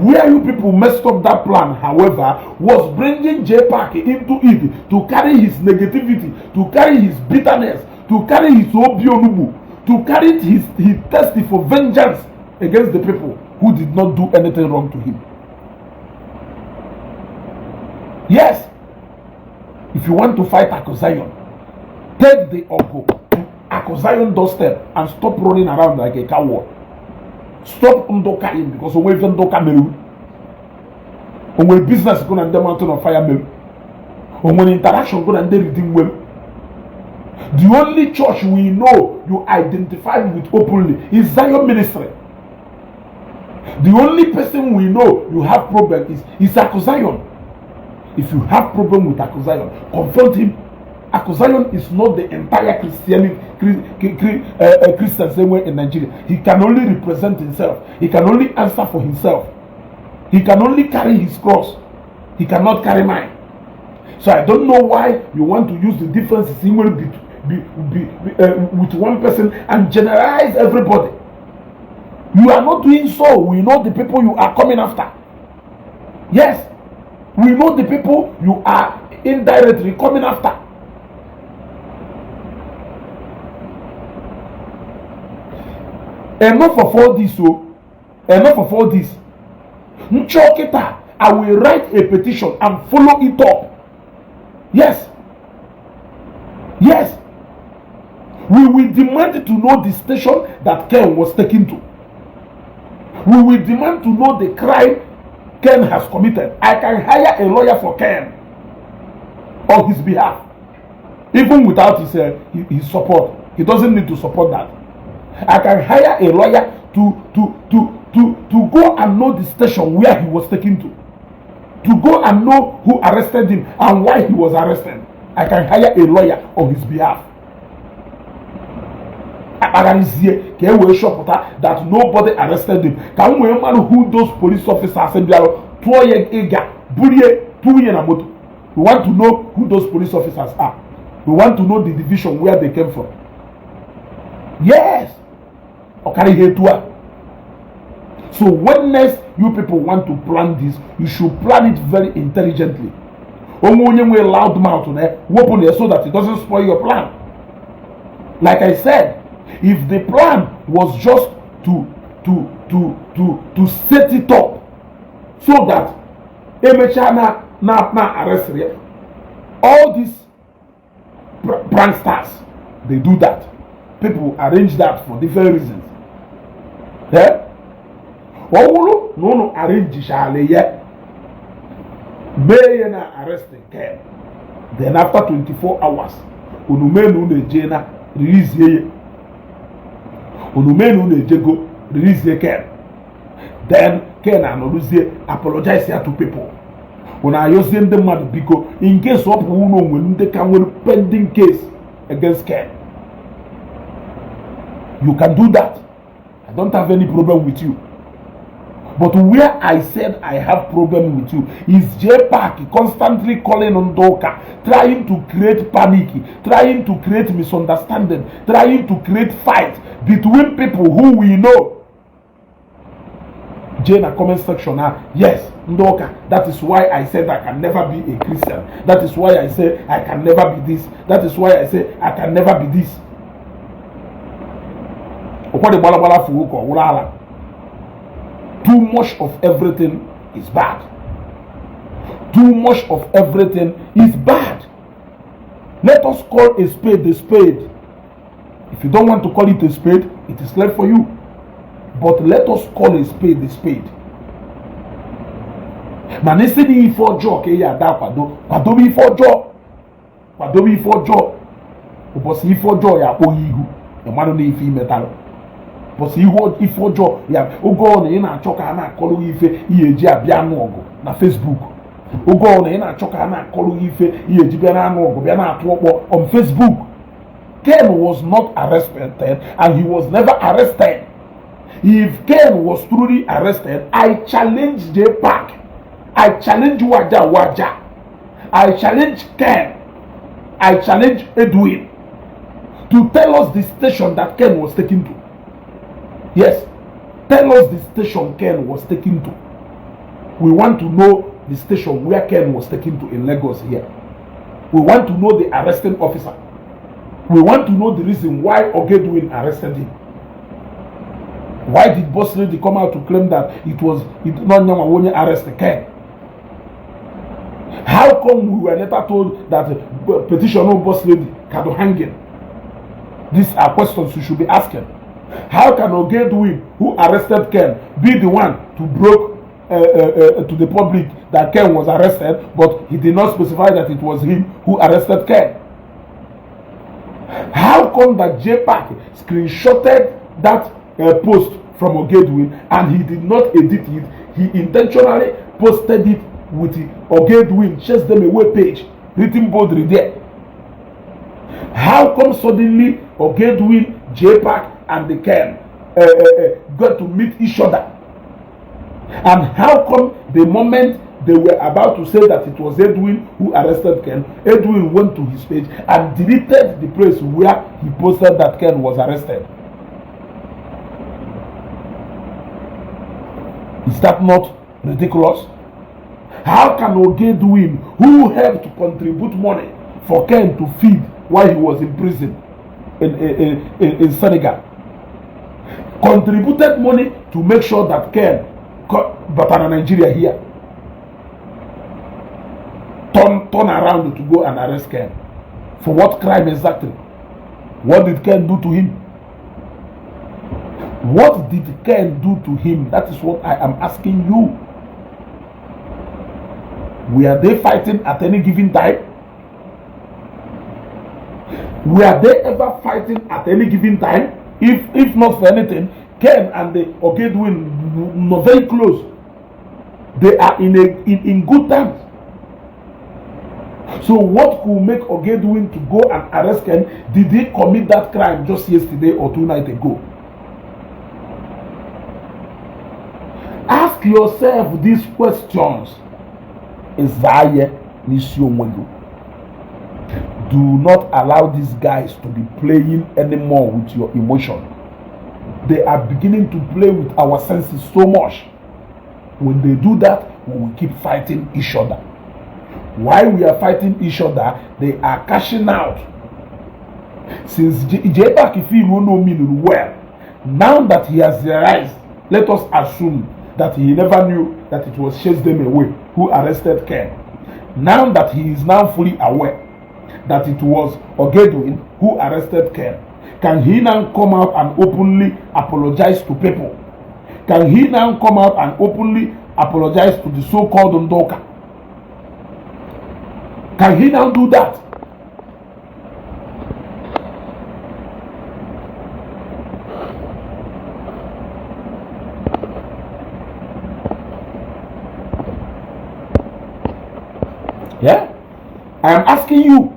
Where you people messed up that plan, however, was bringing Jpac into it to carry his negativity, to carry his bitterness, to carry his obionubu, to carry his thirsty for vengeance against the people who did not do anything wrong to him. Yes, if you want to fight Akozion, take the Ogo to Akozion doorstep and stop running around like a coward. Stop Ndoka in because we even Ndoka Meru. When business go and the mountain of fire Meru. When interaction go and the redeem well. The only church we know you identify with openly is Zion Ministry. The only person we know you have problem is Akozion. If you have problem with Akozion, confront him. Akozion is not the entire Christian same way in Nigeria. He can only represent himself. He can only answer for himself. He can only carry his cross. He cannot carry mine. So I don't know why you want to use the differences with one person and generalize everybody. You are not doing so. We know the people you are coming after. Yes. We know the people you are indirectly coming after. Enough of all this, so enough of all this. Nchokita, I will write a petition and follow it up. Yes. Yes. We will demand to know the station that Ken was taken to. We will demand to know the crime Ken has committed. I can hire a lawyer for Ken on his behalf. Even without his support. He doesn't need to support that. I can hire a lawyer to go and know the station where he was taken to go and know who arrested him and why he was arrested. I can hire a lawyer on his behalf. That nobody arrested him. Can we man who those police officers and we want to know who those police officers are. We want to know the division where they came from. Yes. So when next you people want to plan this, you should plan it very intelligently. Loud mouth so that it doesn't spoil your plan. Like I said, if the plan was just to set it up so that arrest all these pranksters, they do that. People arrange that for different reasons. Yeah? No arrange shall yet. May arresting Ken. Then after 24 hours, release ye. Release ye Ken. Then Ken and apologize here to people. When I use the man because in case of when they can with pending case against Ken. You can do that. I don't have any problem with you. But where I said I have problem with you is Jpac constantly calling on Doka, trying to create panic, trying to create misunderstanding, trying to create fight between people who we know. Jane, a comment section now. Yes, Ndoka. That is why I said I can never be a Christian. That is why I say I can never be this. That is why I say I can never be this. Too much of everything is bad. Too much of everything is bad. Let us call a spade a spade. If you don't want to call it a spade, it is left for you. But let us call a spade a spade. Manese ni ifo jo ke ya da kwado bi ifo jo obosi ifo jo ya oyihu e manu na ifi metal bosi ifo jo ya ogo na ina achoka na akolu ife iyeji abia nu ogo na Facebook ogo na ina achoka na akolu ife iyeji bia na anu ogo bia na atu okpo on Facebook. Ken was not arrested and he was never arrested. If Ken was truly arrested, I challenge Jpac. I challenge Waja. I challenge Ken. I challenge Edwin to tell us the station that Ken was taken to. Yes, tell us the station Ken was taken to. We want to know the station where Ken was taken to in Lagos here. We want to know the arresting officer. We want to know the reason why Ogedwin arrested him. Why did Boss Lady come out to claim that it not Nyama arrested Ken? How come we were later told that petition of Boss Lady can hang him? These are questions you should be asking. How can Ogedwin, who arrested Ken, be the one to broke to the public that Ken was arrested, but he did not specify that it was him who arrested Ken? How come that Jpac screenshotted that post from Ogedwin and he did not edit it? He intentionally posted it with the Ogedwin chase them away page written boldly there. How come suddenly Ogedwin, Jpac and the Ken got to meet each other? And how come the moment they were about to say that it was Edwin who arrested Ken, Edwin went to his page and deleted the place where he posted that Ken was arrested? Is that not ridiculous? How can Ogedwin, who helped to contribute money for Ken to feed while he was in prison in Senegal, contributed money to make sure that Ken got Batana Nigeria here, turn around to go and arrest Ken? For what crime exactly? What did Ken do to him? What did Ken do to him? That is what I am asking you. Were they fighting at any given time? Were they ever fighting at any given time? If not for anything, Ken and the Ogedwin were very close. They are in good terms. So what could make Ogedwin to go and arrest Ken? Did he commit that crime just yesterday or 2 nights ago? Ask yourself these questions. Do not allow these guys to be playing anymore with your emotion. They are beginning to play with our senses so much. When they do that, we will keep fighting each other. While we are fighting each other, they are cashing out. Since Jpac will know me well, now that he has realized, let us assume that he never knew that it was Chase Them Away who arrested Ken. Now that he is now fully aware that it was Ogedwin who arrested Ken, can he now come out and openly apologize to people? Can he now come out and openly apologize to the so-called Ndoka? Can he now do that? Yeah? I am asking you,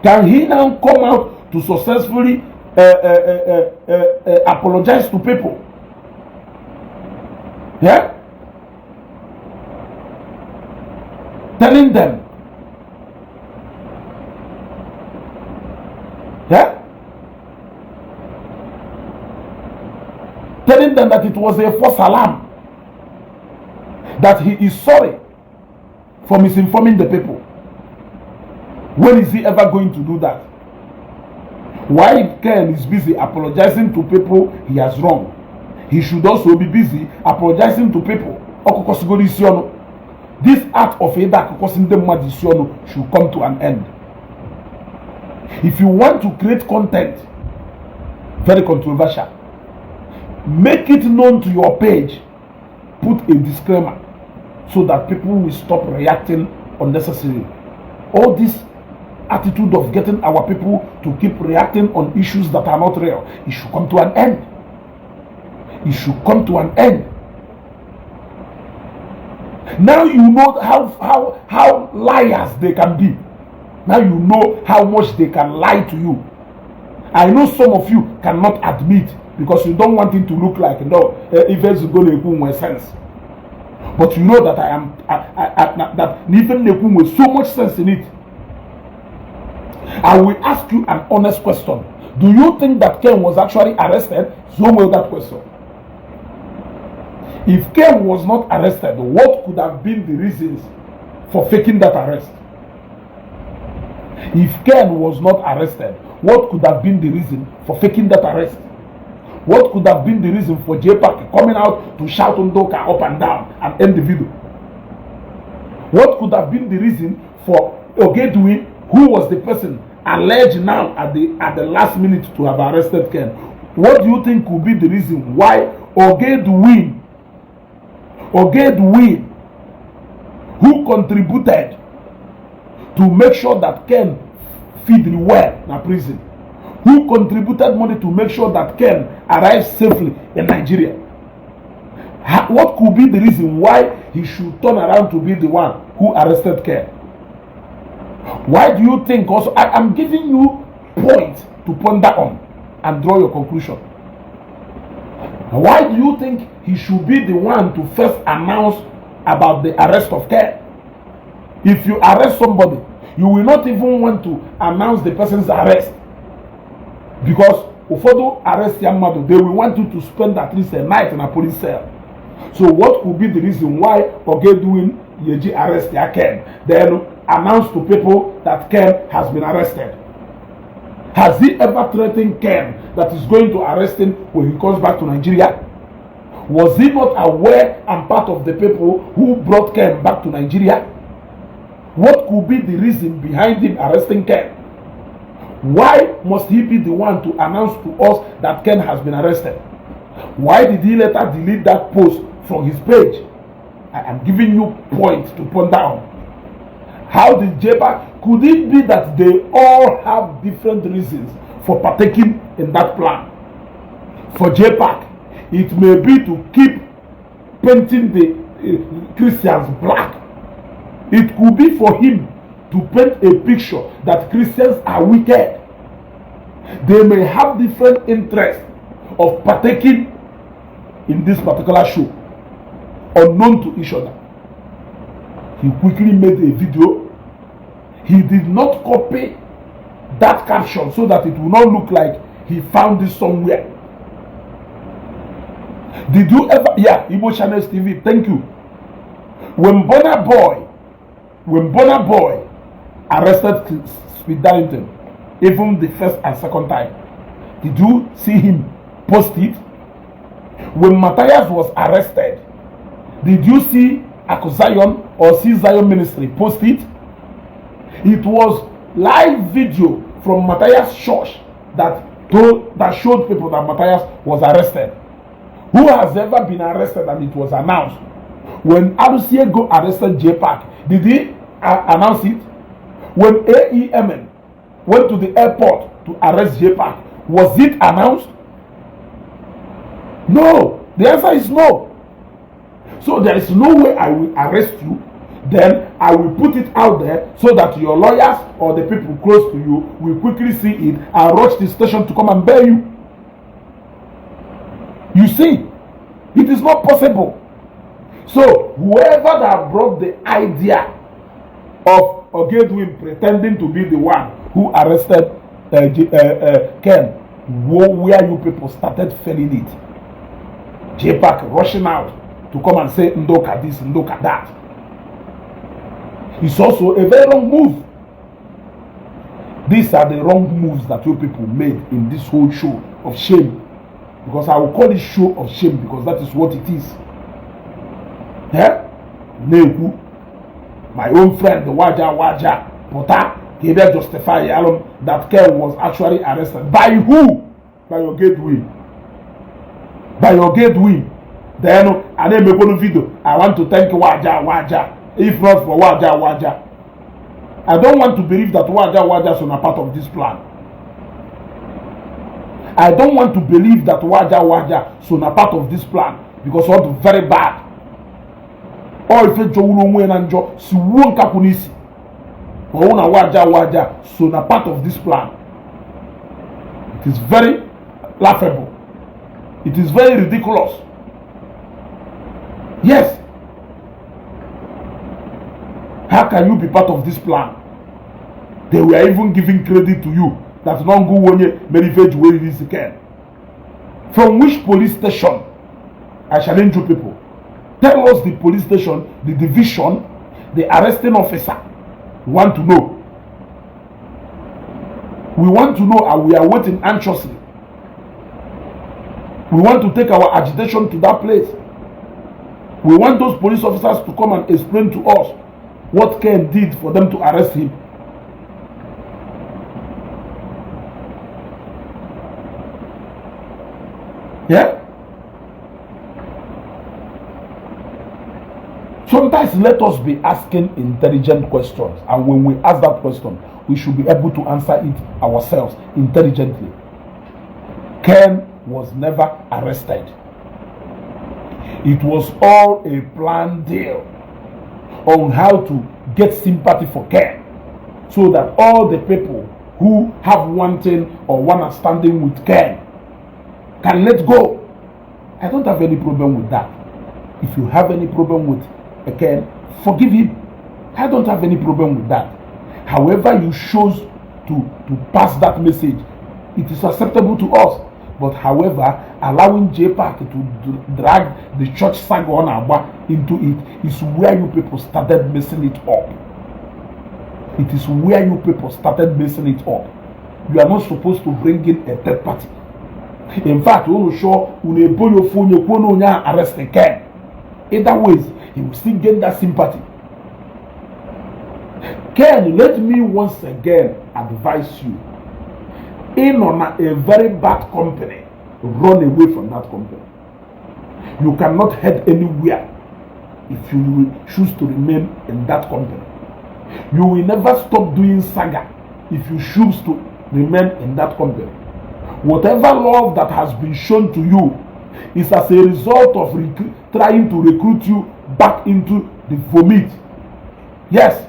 can he now come out to successfully apologize to people? Yeah? Telling them, yeah? Telling them that it was a false alarm, that he is sorry for misinforming the people. When is he ever going to do that? While Ken is busy apologizing to people he has wronged, he should also be busy apologizing to people. This act of should come to an end. If you want to create content very controversial, make it known to your page. Put a disclaimer so that people will stop reacting unnecessarily. All this attitude of getting our people to keep reacting on issues that are not real, it should come to an end. It should come to an end. Now you know how liars they can be. Now you know how much they can lie to you. I know some of you cannot admit because you don't want it to look like if it's going to make sense. But you know that that even Nekum with so much sense in it. I will ask you an honest question. Do you think that Ken was actually arrested? So well that question. If Ken was not arrested, what could have been the reasons for faking that arrest? If Ken was not arrested, what could have been the reason for faking that arrest? What could have been the reason for Jpac coming out to shout Ndoka up and down and end the video? What could have been the reason for Ogedui, who was the person alleged now at the last minute to have arrested Ken? What do you think could be the reason why Ogedui, who contributed to make sure that Ken feed well in prison, who contributed money to make sure that Ken arrives safely in Nigeria, what could be the reason why he should turn around to be the one who arrested Ken? Why do you think also? I am giving you points to ponder on and draw your conclusion. Why do you think he should be the one to first announce about the arrest of Ken? If you arrest somebody, you will not even want to announce the person's arrest, because Ufodo arrest Yamado, they will want you to spend at least a night in a police cell. So what could be the reason why Ogedui Yeji arrest Ken, then announce to people that Ken has been arrested? Has he ever threatened Ken that is going to arrest him when he comes back to Nigeria? Was he not aware and part of the people who brought Ken back to Nigeria? What could be the reason behind him arresting Ken? Why must he be the one to announce to us that Ken has been arrested? Why did he later delete that post from his page? I am giving you points to ponder on. How did Jpac? Could it be that they all have different reasons for partaking in that plan? For Jpac, it may be to keep painting the Christians black. It could be for him to paint a picture that Christians are wicked. They may have different interests of partaking in this particular show, unknown to each other. He quickly made a video. He did not copy that caption so that it will not look like he found this somewhere. Did you ever? Yeah, Igbo Channels TV, thank you. When Burna Boy arrested Speed Darlington, even the first and second time, did you see him post it? When Matthias was arrested, did you see Zion or see Zion Ministry post it? It was live video from Matthias' church that showed people that Matthias was arrested. Who has ever been arrested and it was announced? When Alusiego arrested Jpac, did he announce it? When AEMN went to the airport to arrest Jpac, was it announced? No. The answer is no. So there is no way I will arrest you, then I will put it out there so that your lawyers or the people close to you will quickly see it and rush the station to come and bail you. You see, it is not possible. So whoever that brought the idea of Ogedwin pretending to be the one who arrested Ken, where you people started failing it. Jpac rushing out to come and say Ndoka this, Ndoka that. It's also a very wrong move. These are the wrong moves that you people made in this whole show of shame. Because I will call it show of shame because that is what it is. Neku, my own friend, the Waja, Pota, he then justify that Ken was actually arrested. By who? By your gateway. By your gateway. Then, I name a video. I want to thank Waja. If not for Waja. I don't want to believe that Waja is not a part of this plan. I don't want to believe that Waja is not a part of this plan because it's very bad. Or if it's Joe si won kapunisi. Or Waja so na part of this plan. It is very laughable. It is very ridiculous. Yes. How can you be part of this plan? They were even giving credit to you that non go one manifest where it is again. From which police station? I challenge you people. Tell us the police station, the division, the arresting officer. We want to know. We want to know and we are waiting anxiously. We want to take our agitation to that place. We want those police officers to come and explain to us what Ken did for them to arrest him. Yeah? Sometimes let us be asking intelligent questions, and when we ask that question, we should be able to answer it ourselves intelligently. Ken was never arrested. It was all a planned deal on how to get sympathy for Ken, so that all the people who have one thing or one understanding with Ken can let go. I don't have any problem with that. If you have any problem with Ken, forgive him. I don't have any problem with that. However you chose to pass that message, it is acceptable to us. But however, allowing Jpac to drag the church saga on Agba into it is where you people started messing it up. It is where you people started messing it up. You are not supposed to bring in a third party. In fact, we will show your phone, you will arrest Ken. Either ways, he will still get that sympathy. Ken, let me once again advise you. In on a very bad company, run away from that company. You cannot head anywhere if you choose to remain in that company. You will never stop doing saga if you choose to remain in that company. Whatever love that has been shown to you is as a result of trying to recruit you back into the vomit. Yes.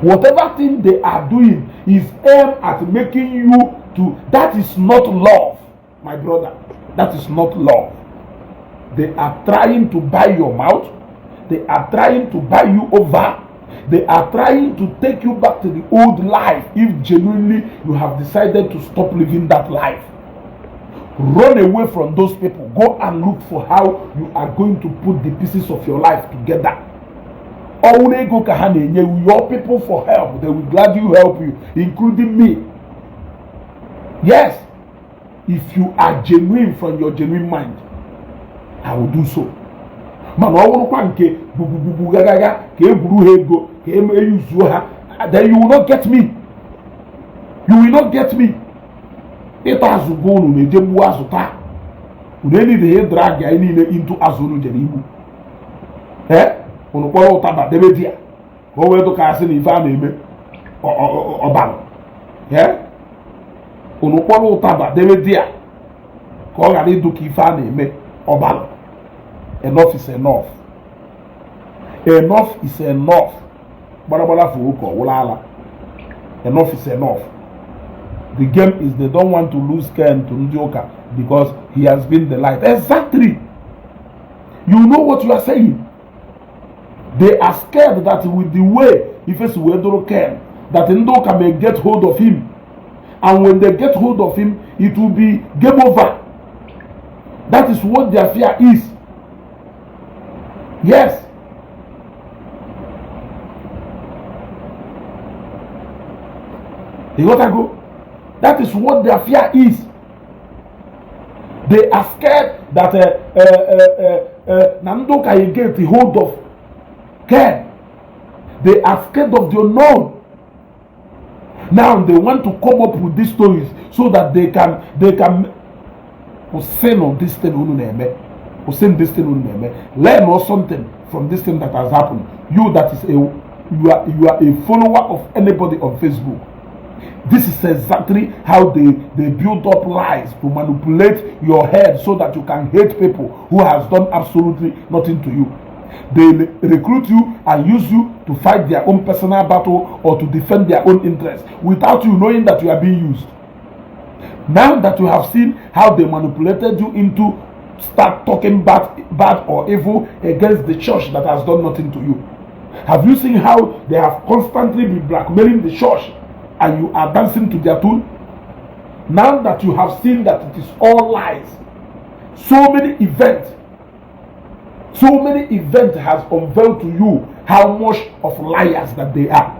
Whatever thing they are doing is aimed at making you to. That is not love, my brother. That is not love. They are trying to buy your mouth. They are trying to buy you over. They are trying to take you back to the old life if genuinely you have decided to stop living that life. Run away from those people. Go and look for how you are going to put the pieces of your life together. Your people for help, they will gladly help you, including me. Yes, if you are genuine from your genuine mind, I will do so. Man, then you will not get me. You will not get me. It has to go on the need the drag into Azulu Jeribu. Eh? Onukporo utaba debedia. Go we to kasi ni ifa na-eme obalo. Eh? Onukporo utaba debedia. Ko ga ni duka ifa na-eme obalo. Enough is enough. Enough is enough. Enough is enough. The game is they don't want to lose Ken to Ndioka because he has been the light. Exactly. You know what you are saying. They are scared that with the way if it's Wedoro Ken, that Ndoka may get hold of him. And when they get hold of him, it will be game over. That is what their fear is. Yes. You gotta go. That is what their fear is. They are scared that Nando can get the hold of Ken. They are scared of the unknown. Now they want to come up with these stories so that they can say no this thing learn or something from this thing that has happened. You that is you are a follower of anybody on Facebook. This is exactly how they build up lies to manipulate your head so that you can hate people who has done absolutely nothing to you. They recruit you and use you to fight their own personal battle or to defend their own interests without you knowing that you are being used. Now that you have seen how they manipulated you into start talking bad or evil against the church that has done nothing to you. Have you seen how they have constantly been blackmailing the church and you are dancing to their tune? Now that you have seen that it is all lies, so many events has unveiled to you how much of liars that they are.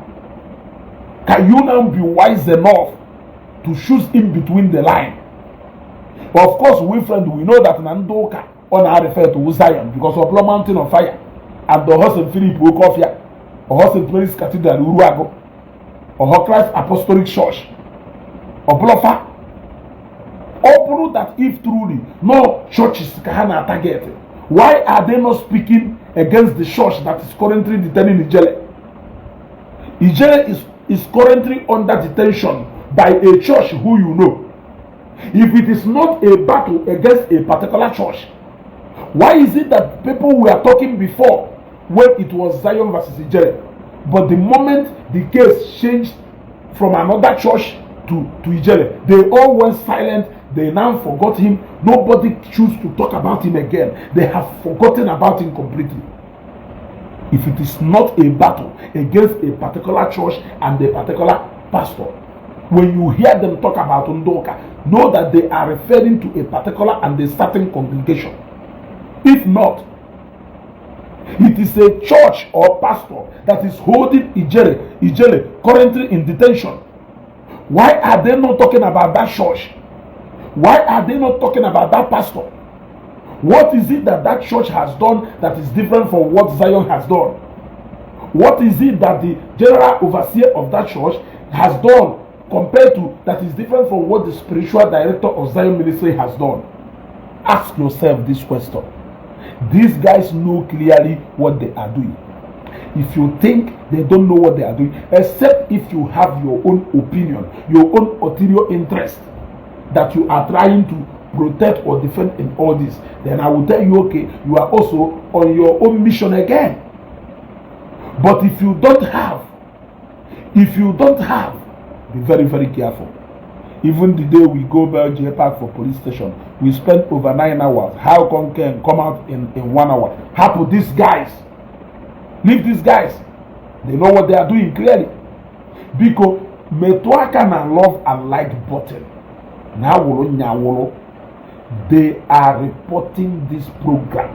Can you now be wise enough to choose in between the line? But of course, we know that Nandoka on our refer to Zion because of the mountain of fire and the horse and Philip Wokofia, or horse and Mary's Cathedral Uruago, or Christ Apostolic Church, or Blofa. All that if truly no churches can target, why are they not speaking against the church that is currently detaining Ijele? Ijele is currently under detention by a church who you know. If it is not a battle against a particular church, why is it that people were talking before when it was Zion versus Ijele, but the moment the case changed from another church to Ijele, they all went silent? They now forgot him. Nobody choose to talk about him again. They have forgotten about him completely. If it is not a battle against a particular church and a particular pastor, when you hear them talk about Ndoka, know that they are referring to a particular and a certain congregation. If not, it is a church or pastor that is holding Ijele currently in detention. Why are they not talking about that church? Why are they not talking about that pastor? What is it that church has done that is different from what Zion has done? What is it that the general overseer of that church has done compared to that is different from what the spiritual director of Zion Ministry has done? Ask yourself this question. These guys know clearly what they are doing. If you think they don't know what they are doing, except if you have your own opinion, your own ulterior interest that you are trying to protect or defend in all this, then I will tell you, okay, you are also on your own mission again. But if you don't have, be very, very careful. Even the day we go back Jpac for police station, we spent over 9 hours. How can come out in 1 hour? Happen these guys. Leave these guys. They know what they are doing clearly. Because Metwaka and love and like button. Now they are reporting this program.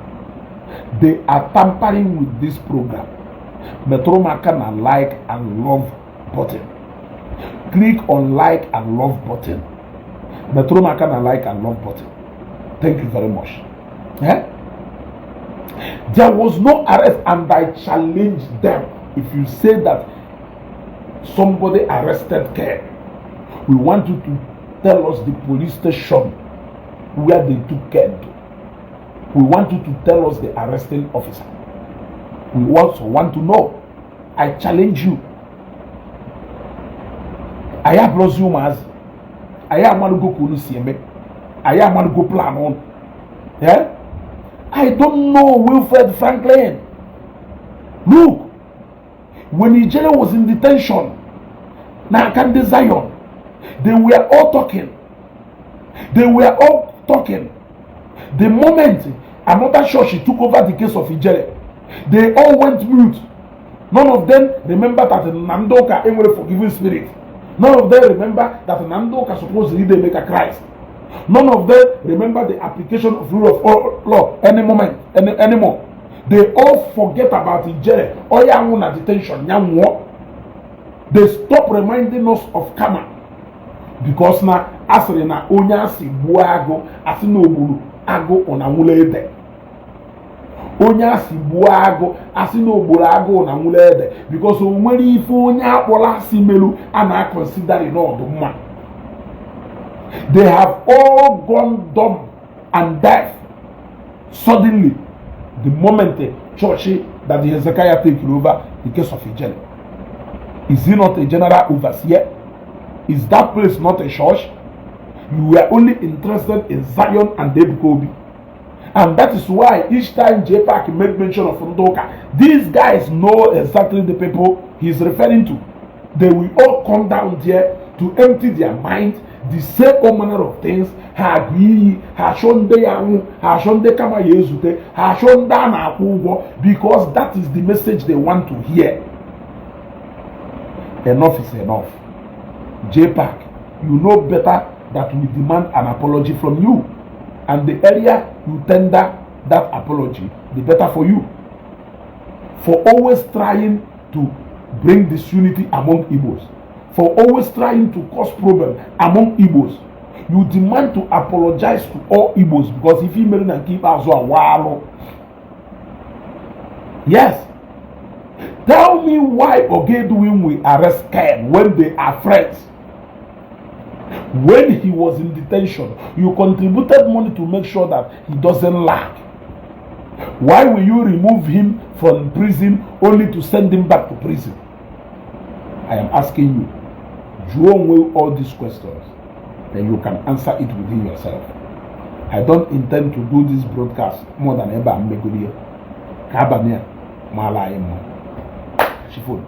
They are tampering with this program. Metromaka and like and love button. Click on like and love button. Metromaka and like and love button. Thank you very much. There was no arrest, and I challenge them. If you say that somebody arrested Ken, we want you to tell us the police station where they took Ken to. We want you to tell us the arresting officer. We also want to know. I challenge you. I have lost you, Maz. I am want to go Kunusieme. I am want to go plan on. Yeah? I don't know Wilfred Franklin. Look, when Ijele was in detention, Nakande Zion, they were all talking. They were all talking. The moment another church took over the case of Ijele, they all went mute. None of them remember that Nandoka ain't a forgiving spirit. None of them remember that Nandoka supposedly they make a Christ. None of them remember the application of rule of law anymore. They all forget about Ijele. Oya wuna detention. They stop reminding us of karma. Because na asiri na onya si buago asi no bulu ago ona mulede. Onya si buago asi no bulu ago ona mulede. Because onwere ife onya akpola si melu ana consider it all the man. They have all gone dumb and deaf suddenly the moment the church that the Hezekiah taken over the case of Ijele. Is he not a general overseer? Is that place not a church? You were only interested in Zion and David Kobe. And that is why each time Jpac made mention of Ndoka, these guys know exactly the people he's referring to. They will all come down there to empty their mind, the same all manner of things. Because that is the message they want to hear. Enough is enough. Jpac, you know better that we demand an apology from you. And the earlier you tender that apology, the better for you. For always trying to bring disunity among Igbos. For always trying to cause problem among Igbos. You demand to apologize to all Igbos because if you marry and keep us a while. Yes. Tell me why Ogedwin will arrest Ken when they are friends. When he was in detention, you contributed money to make sure that he doesn't lack. Why will you remove him from prison only to send him back to prison? I am asking you, draw away all these questions, then you can answer it within yourself. I don't intend to do this broadcast more than ever. I'm Megodier. Kabania, Malay, Shifun.